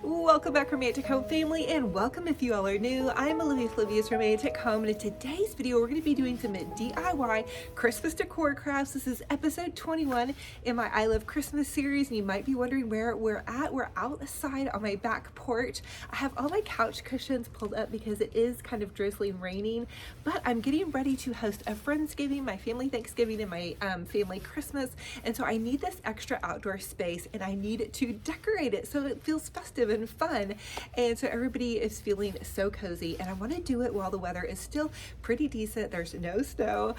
Welcome back, Romantic Home family, and welcome if you all are new. I'm Olivia's Romantic Home, and in today's video, we're going to be doing some DIY Christmas decor crafts. This is episode 21 in my I Love Christmas series, and you might be wondering where we're at. We're outside on my back porch. I have all my couch cushions pulled up because it is kind of drizzling raining, but I'm getting ready to host a Friendsgiving, my family Thanksgiving, and my family Christmas, and so I need this extra outdoor space, and I need to decorate it so it feels festive and fun, and so everybody is feeling so cozy, and I want to do it while the weather is still pretty decent. There's no snow.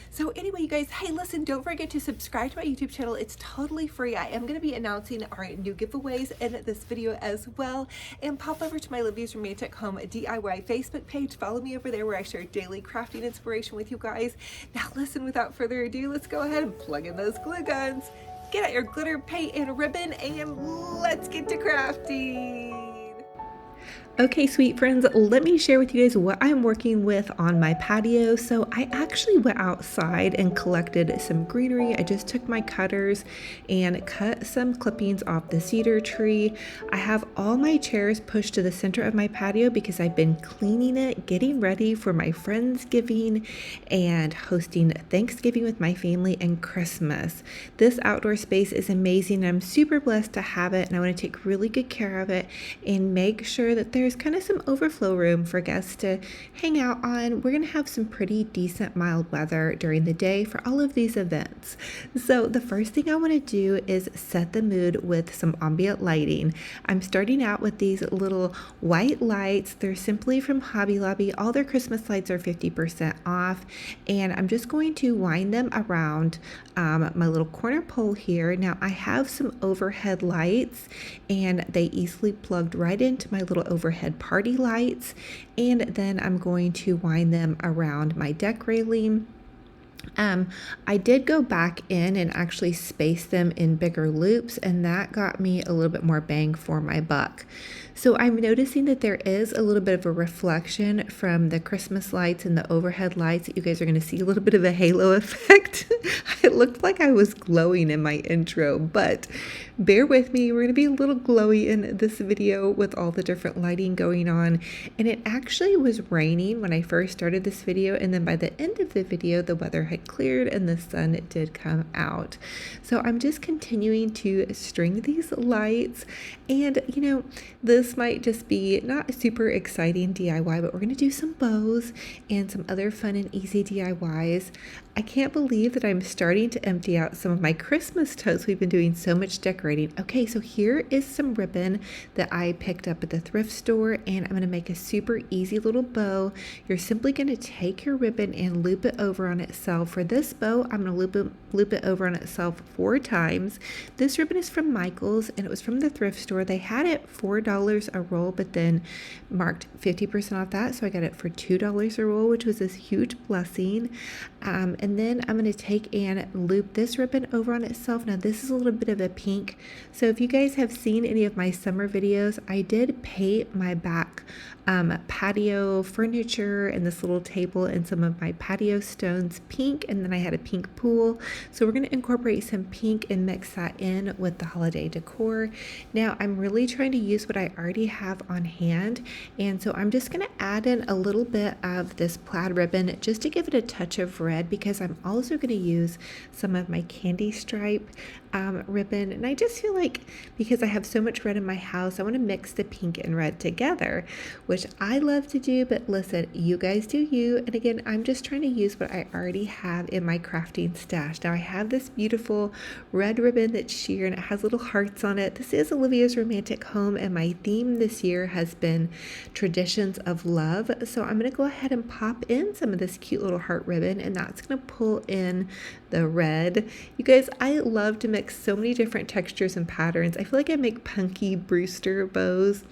So anyway, you guys, hey, listen, don't forget to subscribe to my YouTube channel. It's totally free. I am going to be announcing our new giveaways in this video as well, and pop over to my Olivia's Romantic Home DIY Facebook page. Follow me over there where I share daily crafting inspiration with you guys. Now listen, without further ado, let's go ahead and plug in those glue guns. Get out your glitter, paint, and ribbon, and let's get to crafting. Okay, sweet friends, let me share with you guys what I'm working with on my patio. So I actually went outside and collected some greenery. I just took my cutters and cut some clippings off the cedar tree. I have all my chairs pushed to the center of my patio because I've been cleaning it, getting ready for my Friendsgiving and hosting Thanksgiving with my family and Christmas. This outdoor space is amazing. I'm super blessed to have it, and I want to take really good care of it and make sure that there's kind of some overflow room for guests to hang out on. We're going to have some pretty decent mild weather during the day for all of these events. So the first thing I want to do is set the mood with some ambient lighting. I'm starting out with these little white lights. They're simply from Hobby Lobby. All their Christmas lights are 50% off, and I'm just going to wind them around my little corner pole here. Now I have some overhead lights, and they easily plugged right into my little overhead party lights, and then I'm going to wind them around my deck railing. I did go back in and actually space them in bigger loops, and that got me a little bit more bang for my buck. So I'm noticing that there is a little bit of a reflection from the Christmas lights and the overhead lights. You guys are going to see a little bit of a halo effect. It looked like I was glowing in my intro, but bear with me. We're going to be a little glowy in this video with all the different lighting going on. And it actually was raining when I first started this video, and then by the end of the video, the weather had cleared and the sun did come out. So I'm just continuing to string these lights, and this might just be not a super exciting DIY, but we're going to do some bows and some other fun and easy DIYs. I can't believe that I'm starting to empty out some of my Christmas totes. We've been doing so much decorating. Okay, so here is some ribbon that I picked up at the thrift store, and I'm going to make a super easy little bow. You're simply going to take your ribbon and loop it over on itself. For this bow, I'm going to loop it over on itself 4 times. This ribbon is from Michael's, and it was from the thrift store. They had it $4 a roll, but then marked 50% off that, so I got it for $2 a roll, which was this huge blessing. And then I'm going to take and loop this ribbon over on itself. Now this is a little bit of a pink, so if you guys have seen any of my summer videos, I did paint my back patio furniture and this little table and some of my patio stones pink, and then I had a pink pool. So we're going to incorporate some pink and mix that in with the holiday decor. Now I'm really trying to use what I already have on hand, and so I'm just going to add in a little bit of this plaid ribbon just to give it a touch of red, because I'm also going to use some of my candy stripe ribbon, and I just feel like because I have so much red in my house, I want to mix the pink and red together, which I love to do. But listen, you guys do you. And again, I'm just trying to use what I already have in my crafting stash. Now I have this beautiful red ribbon that's sheer, and it has little hearts on it. This is Olivia's Romantic Home, and my theme this year has been traditions of love. So I'm going to go ahead and pop in some of this cute little heart ribbon, and that's going to pull in the red. You guys, I love to mix so many different textures and patterns. I feel like I make Punky Brewster bows.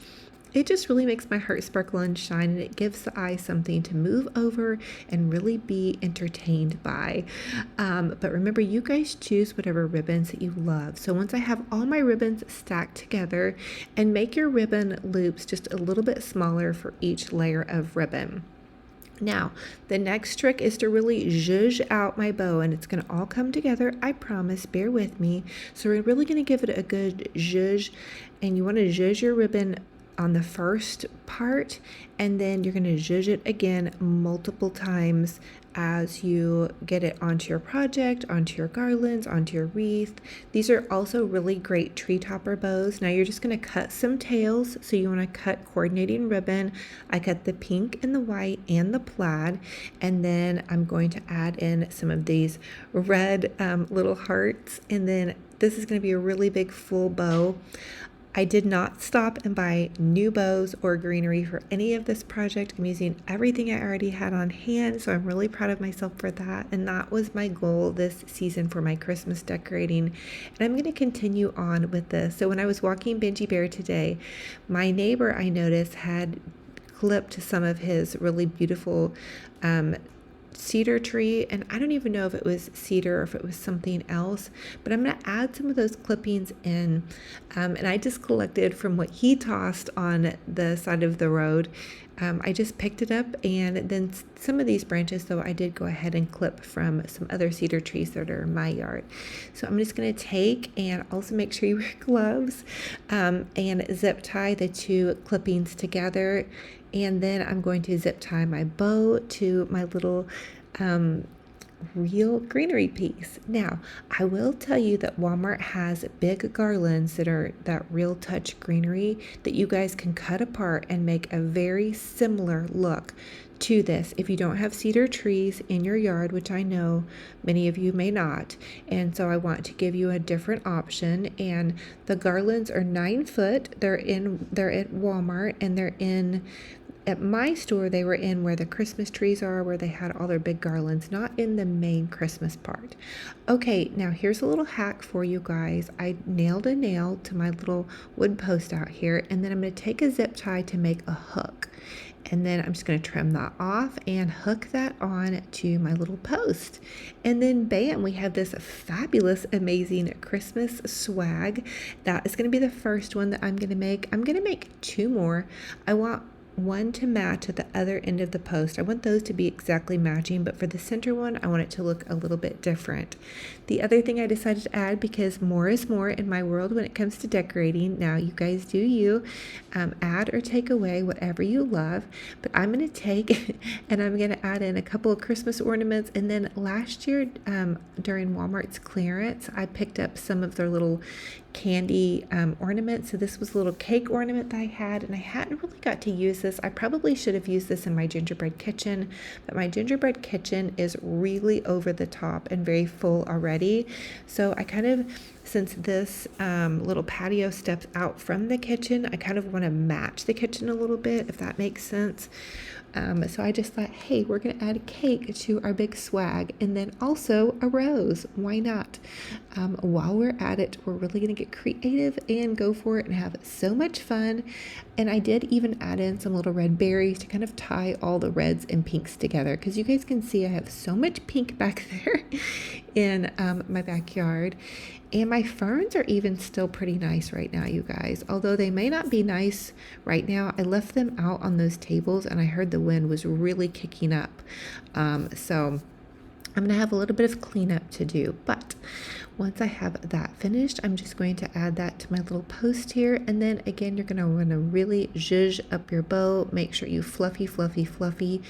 It just really makes my heart sparkle and shine, and it gives the eye something to move over and really be entertained by. But remember, you guys choose whatever ribbons that you love. So once I have all my ribbons stacked together, and make your ribbon loops just a little bit smaller for each layer of ribbon. Now, the next trick is to really zhuzh out my bow, and it's going to all come together. I promise, bear with me. So we're really going to give it a good zhuzh, and you want to zhuzh your ribbon on the first part, and then you're going to zhuzh it again multiple times as you get it onto your project, onto your garlands, onto your wreath. These are also really great tree topper bows. Now you're just going to cut some tails, so you want to cut coordinating ribbon. I cut the pink and the white and the plaid, and then I'm going to add in some of these red little hearts, and then this is going to be a really big full bow. I did not stop and buy new bows or greenery for any of this project. I'm using everything I already had on hand, so I'm really proud of myself for that. And that was my goal this season for my Christmas decorating. And I'm going to continue on with this. So when I was walking Benji Bear today, my neighbor, I noticed, had clipped some of his really beautiful cedar tree, and I don't even know if it was cedar or if it was something else, but I'm going to add some of those clippings in, and I just collected from what he tossed on the side of the road. I just picked it up, and then some of these branches, though, I did go ahead and clip from some other cedar trees that are in my yard. So I'm just going to take and also make sure you wear gloves, and zip tie the two clippings together. And then I'm going to zip tie my bow to my little real greenery piece. Now, I will tell you that Walmart has big garlands that are that real touch greenery that you guys can cut apart and make a very similar look to this if you don't have cedar trees in your yard, which I know many of you may not. And so I want to give you a different option. And the garlands are 9 foot. They're at Walmart, and they're in at my store. They were in where the Christmas trees are, where they had all their big garlands, not in the main Christmas part. Okay, now here's a little hack for you guys. I nailed a nail to my little wood post out here, and then I'm going to take a zip tie to make a hook. And then I'm just going to trim that off and hook that on to my little post. And then bam, we have this fabulous, amazing Christmas swag. That is going to be the first one that I'm going to make. I'm going to make 2 more. I want one to match at the other end of the post. I want those to be exactly matching, but for the center one, I want it to look a little bit different. The other thing I decided to add, because more is more in my world when it comes to decorating, now you guys do you, add or take away whatever you love, but I'm going to take and I'm going to add in a couple of Christmas ornaments. And then last year during Walmart's clearance, I picked up some of their little candy ornaments. So this was a little cake ornament that I had, and I hadn't really got to use this. I probably should have used this in my gingerbread kitchen, but my gingerbread kitchen is really over the top and very full already. So I kind of, since this little patio steps out from the kitchen, I kind of want to match the kitchen a little bit, if that makes sense. So I just thought, hey, we're going to add a cake to our big swag, and then also a rose. Why not? While we're at it, we're really going to get creative and go for it and have so much fun. And I did even add in some little red berries to kind of tie all the reds and pinks together, because you guys can see I have so much pink back there in my backyard. And my ferns are even still pretty nice right now, you guys. Although they may not be nice right now, I left them out on those tables, and I heard the wind was really kicking up. So I'm going to have a little bit of cleanup to do, but once I have that finished, I'm just going to add that to my little post here. And then again, you're going to want to really zhuzh up your bow. Make sure you fluffy, fluffy, fluffy.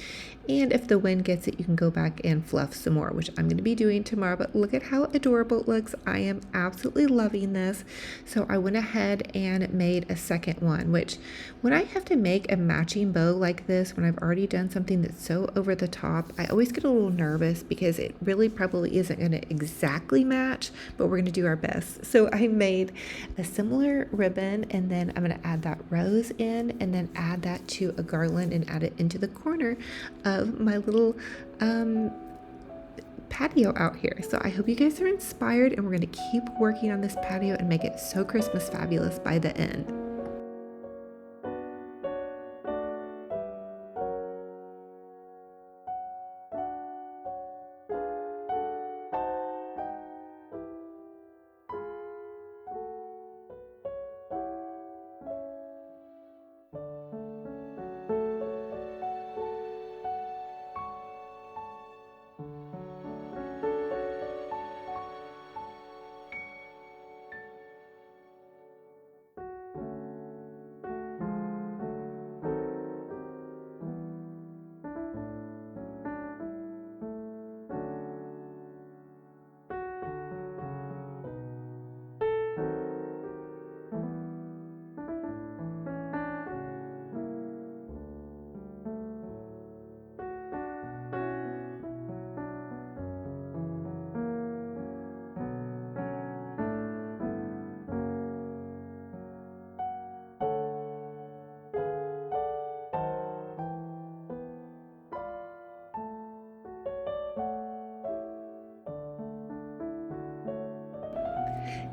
And if the wind gets it, you can go back and fluff some more, which I'm going to be doing tomorrow. But look at how adorable it looks. I am absolutely loving this. So I went ahead and made a second one, which when I have to make a matching bow like this, when I've already done something that's so over the top, I always get a little nervous because it really probably isn't going to exactly match, but we're going to do our best. So I made a similar ribbon, and then I'm going to add that rose in, and then add that to a garland and add it into the corner of my little patio out here. So I hope you guys are inspired, and we're going to keep working on this patio and make it so Christmas fabulous by the end.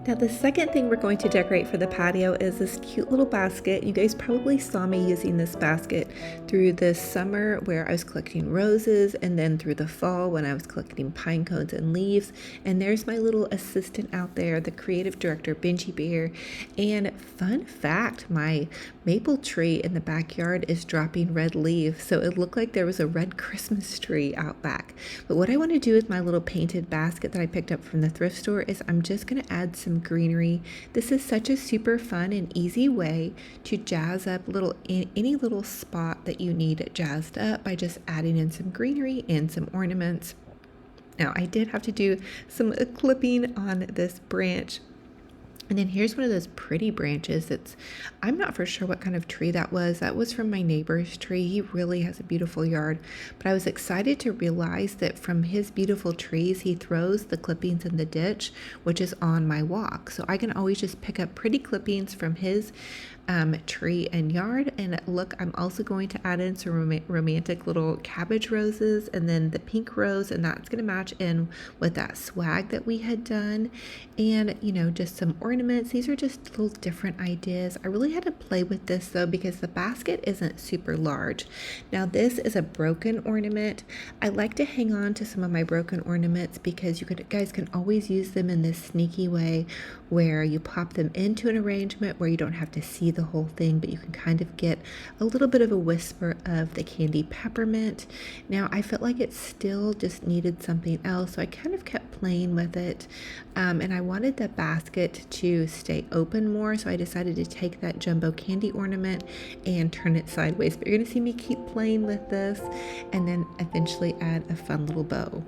Now the second thing we're going to decorate for the patio is this cute little basket. You guys probably saw me using this basket through the summer where I was collecting roses, and then through the fall when I was collecting pine cones and leaves. And there's my little assistant out there, the creative director, Benji Bear. And fun fact, my maple tree in the backyard is dropping red leaves, so it looked like there was a red Christmas tree out back. But what I want to do with my little painted basket that I picked up from the thrift store is I'm just going to add some greenery. This is such a super fun and easy way to jazz up any little spot that you need jazzed up by just adding in some greenery and some ornaments. Now I did have to do some clipping on this branch. And then here's one of those pretty branches I'm not for sure what kind of tree that was. That was from my neighbor's tree. He really has a beautiful yard. But I was excited to realize that from his beautiful trees, he throws the clippings in the ditch, which is on my walk. So I can always just pick up pretty clippings from his tree and yard. And look, I'm also going to add in some romantic little cabbage roses and then the pink rose, and that's going to match in with that swag that we had done. And just some ornaments. These are just little different ideas. I really had to play with this though because the basket isn't super large. Now this is a broken ornament. I like to hang on to some of my broken ornaments because guys can always use them in this sneaky way where you pop them into an arrangement where you don't have to see the whole thing, but you can kind of get a little bit of a whisper of the candy peppermint. Now I felt like it still just needed something else, so I kind of kept playing with it, and I wanted the basket to stay open more, so I decided to take that jumbo candy ornament and turn it sideways. But you're going to see me keep playing with this and then eventually add a fun little bow.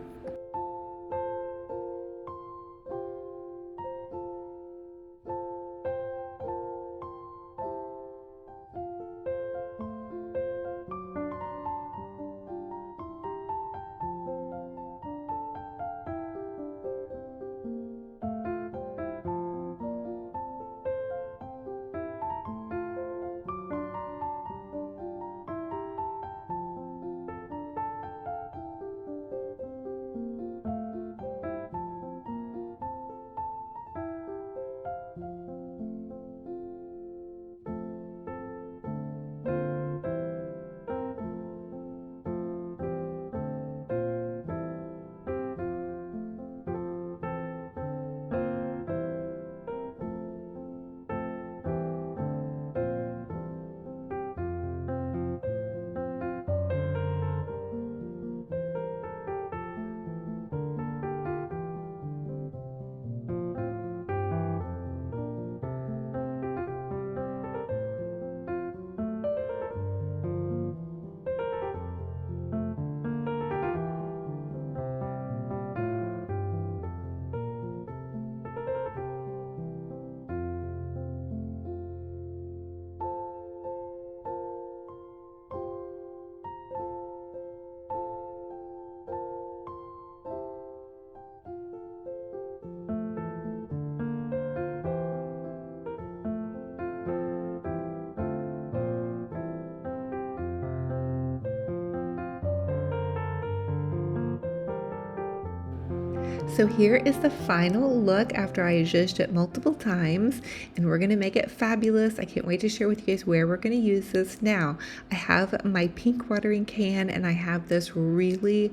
So here is the final look after I zhuzhed it multiple times, and we're going to make it fabulous. I can't wait to share with you guys where we're going to use this. Now, I have my pink watering can and I have this really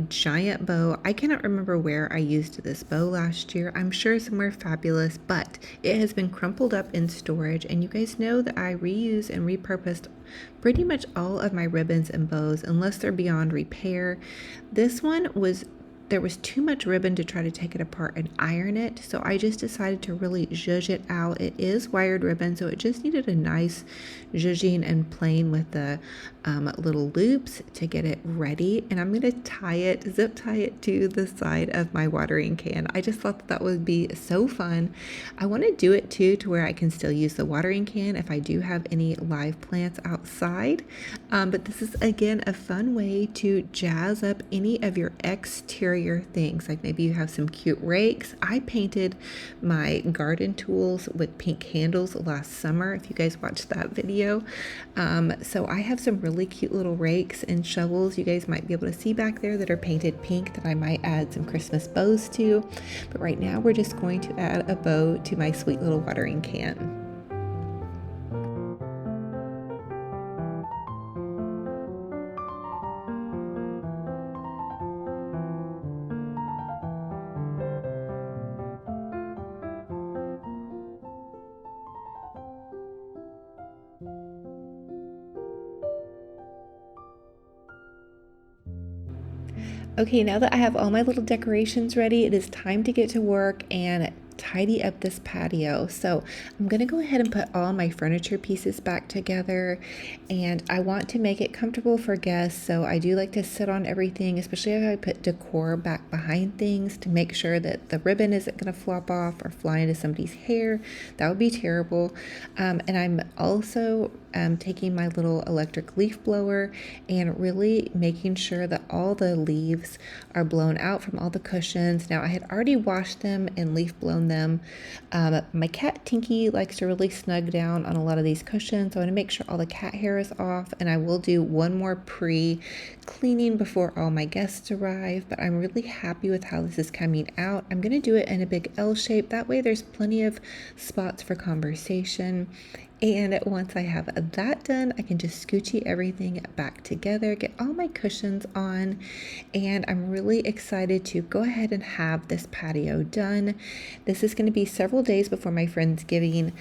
giant bow. I cannot remember where I used this bow last year. I'm sure somewhere fabulous, but it has been crumpled up in storage, and you guys know that I reuse and repurposed pretty much all of my ribbons and bows unless they're beyond repair. This one there was too much ribbon to try to take it apart and iron it, so I just decided to really zhuzh it out. It is wired ribbon, so it just needed a nice zhuzhing and playing with the little loops to get it ready. And I'm going to zip tie it to the side of my watering can. I just thought that would be so fun. I want to do it too to where I can still use the watering can if I do have any live plants outside. But this is again a fun way to jazz up any of your exterior scarier things. Like maybe you have some cute rakes. I painted my garden tools with pink candles last summer, if you guys watched that video. So I have some really cute little rakes and shovels you guys might be able to see back there that are painted pink that I might add some Christmas bows to. But right now we're just going to add a bow to my sweet little watering can. Okay, now that I have all my little decorations ready, it is time to get to work and tidy up this patio. So I'm gonna go ahead and put all my furniture pieces back together, and I want to make it comfortable for guests. So I do like to sit on everything, especially if I put decor back behind things, to make sure that the ribbon isn't gonna flop off or fly into somebody's hair. That would be terrible. And I'm also taking my little electric leaf blower and really making sure that all the leaves are blown out from all the cushions. Now I had already washed them and leaf blown them. My cat Tinky likes to really snug down on a lot of these cushions, so I want to make sure all the cat hair is off, and I will do one more pre-cleaning before all my guests arrive. But I'm really happy with how this is coming out. I'm going to do it in a big L shape, that way there's plenty of spots for conversation. And once I have that done, I can just scoochy everything back together, get all my cushions on, and I'm really excited to go ahead and have this patio done. This is going to be several days before my Friendsgiving.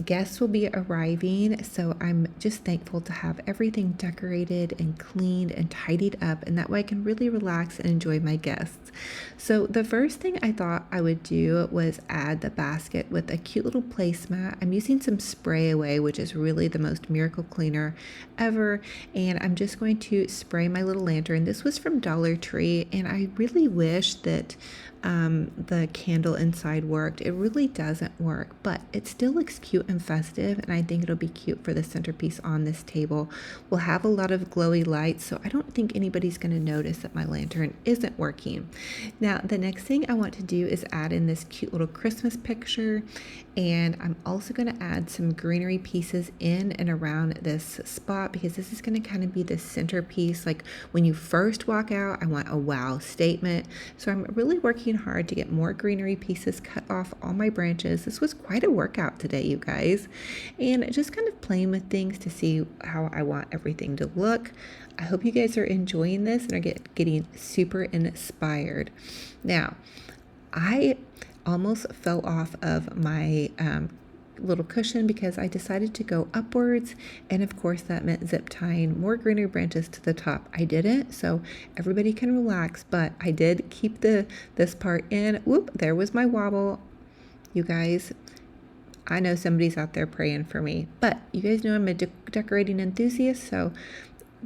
Guests will be arriving, so I'm just thankful to have everything decorated and cleaned and tidied up, and that way I can really relax and enjoy my guests. So the first thing I thought I would do was add the basket with a cute little placemat. I'm using some spray away, which is really the most miracle cleaner ever, and I'm just going to spray my little lantern. This was from Dollar Tree, and I really wish that the candle inside worked. It really doesn't work, but it still looks cute and festive, and I think it'll be cute for the centerpiece on this table. We'll have a lot of glowy lights, so I don't think anybody's going to notice that my lantern isn't working. Now, the next thing I want to do is add in this cute little Christmas picture, and I'm also going to add some greenery pieces in and around this spot, because this is going to kind of be the centerpiece. Like when you first walk out, I want a wow statement. So I'm really working hard to get more greenery pieces, cut off all my branches. This was quite a workout today, you guys, and just kind of playing with things to see how I want everything to look. I hope you guys are enjoying this and are getting super inspired. Now, I almost fell off of my little cushion because I decided to go upwards, and of course that meant zip tying more greenery branches to the top. I didn't, so everybody can relax, but I did keep this part in. Whoop, there was my wobble. You guys, I know somebody's out there praying for me, but you guys know I'm a decorating enthusiast, so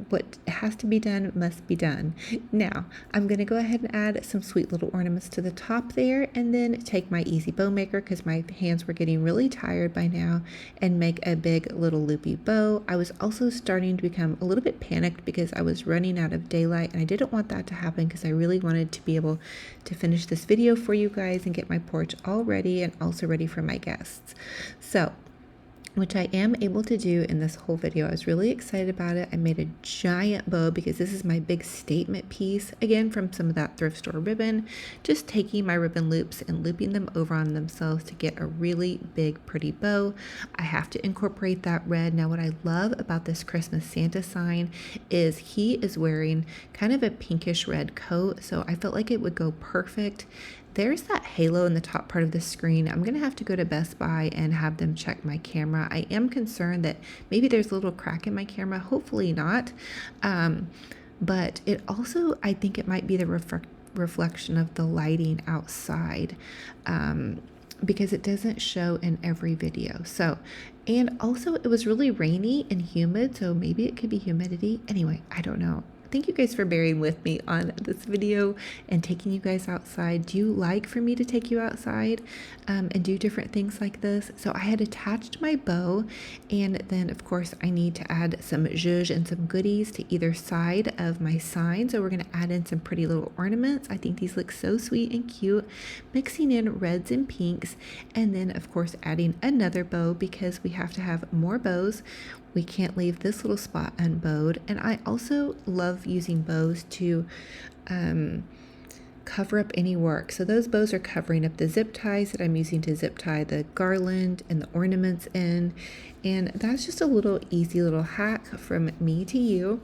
what has to be done must be done. Now, I'm going to go ahead and add some sweet little ornaments to the top there, and then take my easy bow maker, because my hands were getting really tired by now, and make a big little loopy bow. I was also starting to become a little bit panicked because I was running out of daylight, and I didn't want that to happen because I really wanted to be able to finish this video for you guys and get my porch all ready and also ready for my guests. So, which I am able to do in this whole video. I was really excited about it. I made a giant bow because this is my big statement piece, again from some of that thrift store ribbon, just taking my ribbon loops and looping them over on themselves to get a really big pretty bow. I have to incorporate that red. Now, what I love about this Christmas Santa sign is he is wearing kind of a pinkish red coat, so I felt like it would go perfect. There's that halo in the top part of the screen. I'm going to have to go to Best Buy and have them check my camera. I am concerned that maybe there's a little crack in my camera. Hopefully not. But it also, I think it might be the reflection of the lighting outside, because it doesn't show in every video. So, and also it was really rainy and humid, so maybe it could be humidity. Anyway, I don't know. thank you guys for bearing with me on this video and taking you guys outside. Do you like for me to take you outside and do different things like this? So I had attached my bow, and then of course I need to add some zhuzh and some goodies to either side of my sign. So we're going to add in some pretty little ornaments. I think these look so sweet and cute, mixing in reds and pinks, and then of course adding another bow because we have to have more bows. We can't leave this little spot unbowed. And I also love using bows to cover up any work. So those bows are covering up the zip ties that I'm using to zip tie the garland and the ornaments in. And that's just a little easy little hack from me to you,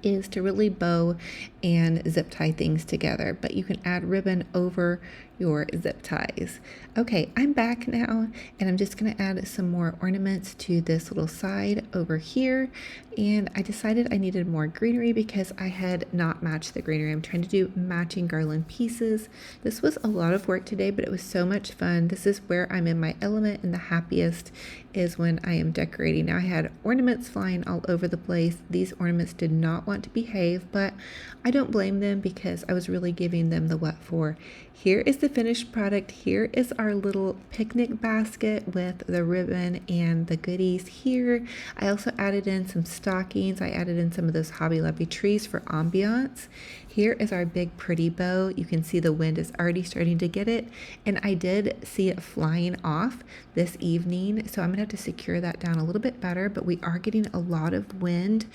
is to really bow and zip tie things together, but you can add ribbon over your zip ties. Okay, I'm back now, and I'm just going to add some more ornaments to this little side over here. And I decided I needed more greenery because I had not matched the greenery. I'm trying to do matching garland pieces. This was a lot of work today, but it was so much fun. This is where I'm in my element, and the happiest is when I am decorating. Now I had ornaments flying all over the place. These ornaments did not want to behave, but I don't blame them because I was really giving them the what for. Here is the finished product. Here is our little picnic basket with the ribbon and the goodies here. I also added in some stockings. I added in some of those Hobby Lobby trees for ambiance. Here is our big pretty bow. You can see the wind is already starting to get it, and I did see it flying off this evening, so I'm gonna have to secure that down a little bit better, but we are getting a lot of wind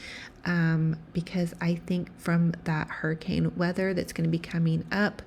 because I think from that hurricane weather that's going to be coming up.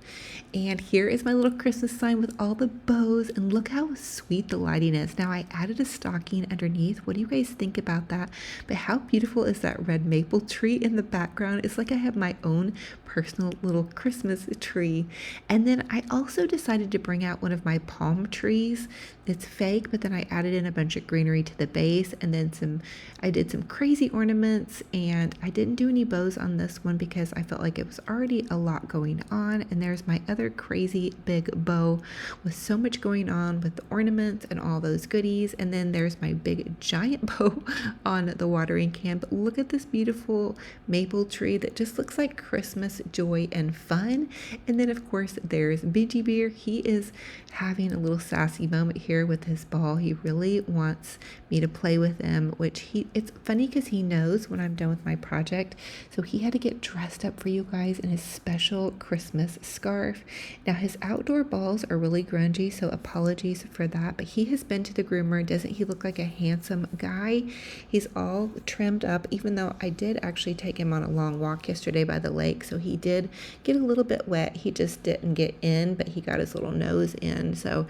And here is my little Christmas sign with all the bows, and look how sweet the lighting is. Now I added a stocking underneath. What do you guys think about that? But how beautiful is that red maple tree in the background? It's like I have my own personal little Christmas tree. And then I also decided to bring out one of my palm trees. It's fake, but then I added in a bunch of greenery to the base, and then I did some crazy ornaments, and I didn't do any bows on this one because I felt like it was already a lot going on. And there's my other crazy big bow with so much going on with the ornaments and all those goodies. And then there's my big giant bow on the watering can. But look at this beautiful maple tree that just looks like Christmas joy and fun. And then of course there's Benji Bear. He is having a little sassy moment here with his ball. He really wants me to play with him, which it's funny because he knows when I'm done with my project. So he had to get dressed up for you guys in his special Christmas scarf. Now his outdoor balls are really grungy, so apologies for that, but he has been to the groomer. Doesn't he look like a handsome guy? He's all trimmed up, even though I did actually take him on a long walk yesterday by the lake, so he did get a little bit wet. He just didn't get in, but he got his little nose in. So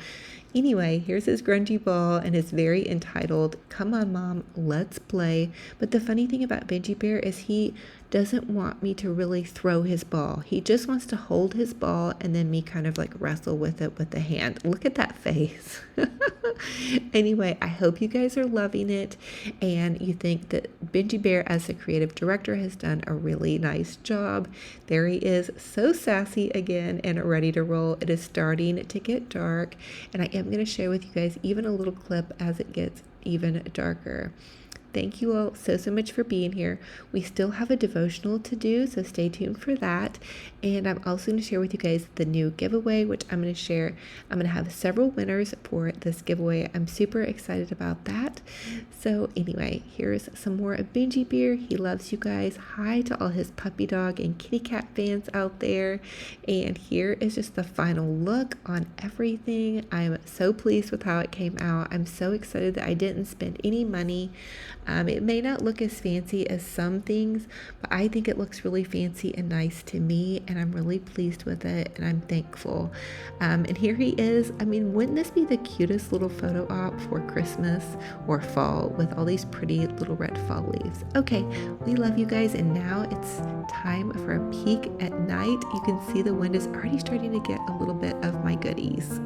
anyway, here's his grungy ball, and it's very entitled, "Come on, Mom, let's play." But the funny thing about Benji Bear is he doesn't want me to really throw his ball. He just wants to hold his ball and then me kind of like wrestle with it with the hand. Look at that face. Anyway, I hope you guys are loving it and you think that Benji Bear as the creative director has done a really nice job. There he is, so sassy again and ready to roll. It is starting to get dark, and I am going to share with you guys even a little clip as it gets even darker. Thank you all so much for being here. We still have a devotional to do, so stay tuned for that. And I'm also going to share with you guys the new giveaway, which I'm going to share. I'm going to have several winners for this giveaway. I'm super excited about that. So anyway, here's some more of Benji Bear. He loves you guys. Hi to all his puppy dog and kitty cat fans out there. And here is just the final look on everything. I'm so pleased with how it came out. I'm so excited that I didn't spend any money. It may not look as fancy as some things, but I think it looks really fancy and nice to me, and I'm really pleased with it, and I'm thankful. And here he is. I mean, wouldn't this be the cutest little photo op for Christmas or fall with all these pretty little red fall leaves? Okay, we love you guys, and now it's time for a peek at night. You can see the wind is already starting to get a little bit of my goodies.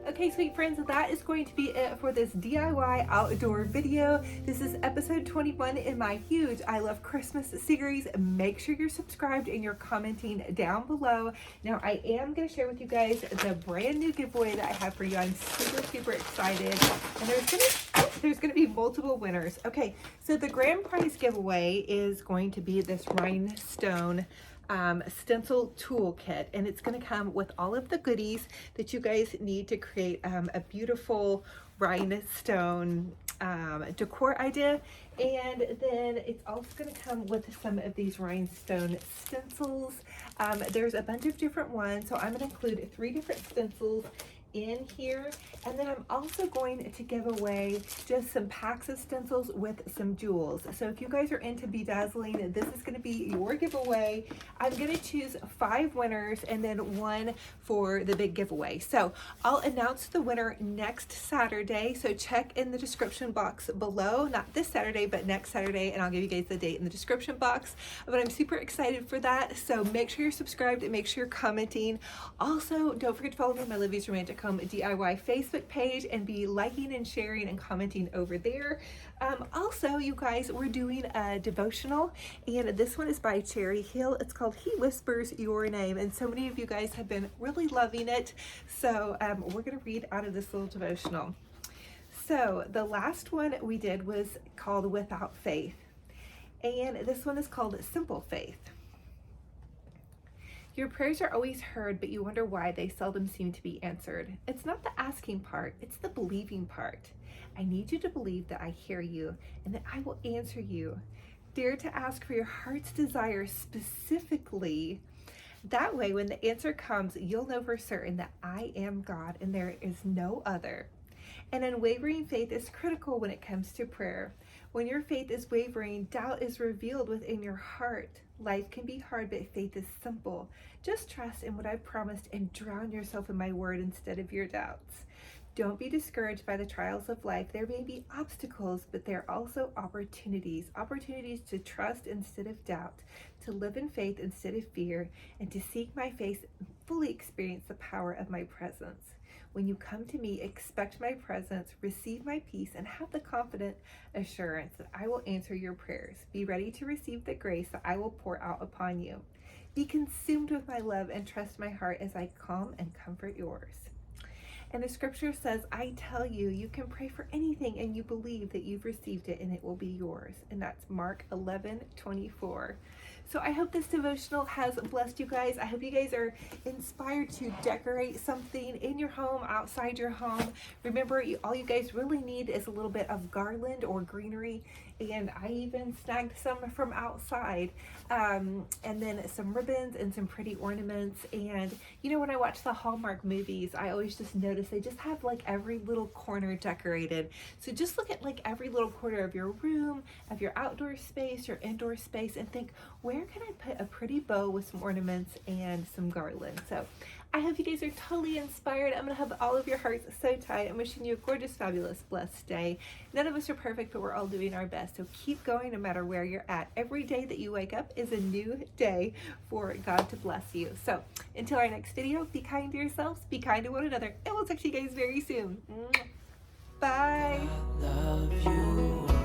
Okay, sweet friends, that is going to be it for this DIY outdoor video. This is episode 21 in my huge I Love Christmas series. Make sure you're subscribed and you're commenting down below. Now, I am going to share with you guys the brand new giveaway that I have for you. I'm super excited. And there's going to be multiple winners. Okay, so the grand prize giveaway is going to be this rhinestone stencil toolkit, and it's going to come with all of the goodies that you guys need to create a beautiful rhinestone decor idea. And then it's also going to come with some of these rhinestone stencils. There's a bunch of different ones, so I'm going to include 3 different stencils in here, and then I'm also going to give away just some packs of stencils with some jewels. So if you guys are into bedazzling, this is going to be your giveaway. I'm going to choose 5 winners and then 1 for the big giveaway. So I'll announce the winner next Saturday, so check in the description box below, not this Saturday but next Saturday, and I'll give you guys the date in the description box. But I'm super excited for that, so make sure you're subscribed and make sure you're commenting. Also, don't forget to follow me on my Olivia's Romantic Home DIY Facebook page and be liking and sharing and commenting over there. Also, you guys, we're doing a devotional, and this one is by Cherry Hill. It's called He Whispers Your Name, and so many of you guys have been really loving it. So we're going to read out of this little devotional. So the last one we did was called Without Faith, and this one is called Simple Faith. Your prayers are always heard, but you wonder why they seldom seem to be answered. It's not the asking part, it's the believing part. I need you to believe that I hear you and that I will answer you. Dare to ask for your heart's desire specifically. That way, when the answer comes, you'll know for certain that I am God and there is no other. And unwavering faith is critical when it comes to prayer. When your faith is wavering, doubt is revealed within your heart. Life can be hard, but faith is simple. Just trust in what I've promised and drown yourself in my word instead of your doubts. Don't be discouraged by the trials of life. There may be obstacles, but there are also opportunities. Opportunities to trust instead of doubt, to live in faith instead of fear, and to seek my face and fully experience the power of my presence. When you come to me, expect my presence, receive my peace, and have the confident assurance that I will answer your prayers. Be ready to receive the grace that I will pour out upon you. Be consumed with my love and trust my heart as I calm and comfort yours. And the scripture says, I tell you, you can pray for anything and you believe that you've received it and it will be yours. And that's Mark 11:24. So I hope this devotional has blessed you guys. I hope you guys are inspired to decorate something in your home, outside your home. Remember, all you guys really need is a little bit of garland or greenery. And I even snagged some from outside. And then some ribbons and some pretty ornaments. And you know, when I watch the Hallmark movies, I always just notice they just have like every little corner decorated. So just look at like every little corner of your room, of your outdoor space, your indoor space, and think, where can I put a pretty bow with some ornaments and some garland? So I hope you guys are totally inspired. I'm going to have all of your hearts so tight. I'm wishing you a gorgeous, fabulous, blessed day. None of us are perfect, but we're all doing our best. So keep going no matter where you're at. Every day that you wake up is a new day for God to bless you. So until our next video, be kind to yourselves, be kind to one another, and we'll talk to you guys very soon. Bye. I love you.